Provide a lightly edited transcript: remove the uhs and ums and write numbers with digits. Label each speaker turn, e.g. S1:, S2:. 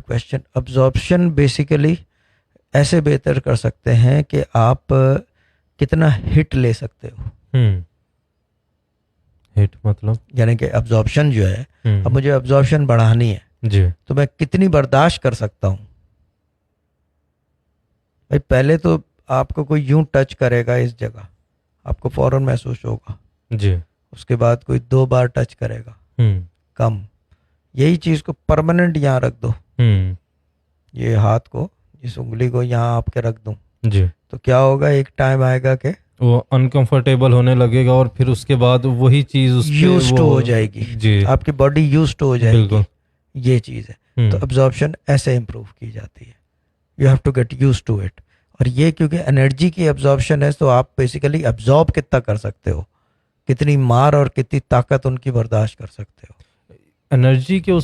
S1: Question. Absorption basically ऐसे बेहतर कर सकते हैं कि आप कितना हिट ले सकते हो.
S2: हिट मतलब
S1: यानी कि अब्जॉर्प्शन जो है, अब
S2: हम्म,
S1: मुझे अब्जॉर्प्शन बढ़ानी है
S2: जी
S1: तो मैं कितनी बर्दाश्त कर सकता हूँ. भाई पहले तो आपको कोई यूं टच करेगा इस जगह, आपको फौरन महसूस होगा.
S2: जी
S1: उसके बाद कोई 2 बार टच करेगा,
S2: हम्म
S1: कम. यही चीज़ को परमानेंट यहाँ रख दो,
S2: हम्म,
S1: ये हाथ को, इस उंगली को यहाँ आपके रख दूं,
S2: जी
S1: तो क्या होगा, एक टाइम आएगा कि
S2: वो अनकंफर्टेबल होने लगेगा और फिर उसके बाद वही चीज उस पे
S1: यूज्ड
S2: वो
S1: हो जाएगी,
S2: जी
S1: आपकी बॉडी यूज्ड हो जाएगी.
S2: बिल्कुल
S1: ये चीज़ है. तो अब्जॉर्प्शन ऐसे इम्प्रूव की जाती है. You have to get use to it. और ये क्योंकि एनर्जी की अब्जॉर्प्शन है, तो आप बेसिकली अब्जॉर्ब कितना कर सकते हो, कितनी मार और कितनी ताकत उनकी बर्दाश्त कर सकते हो.
S2: एनर्जी के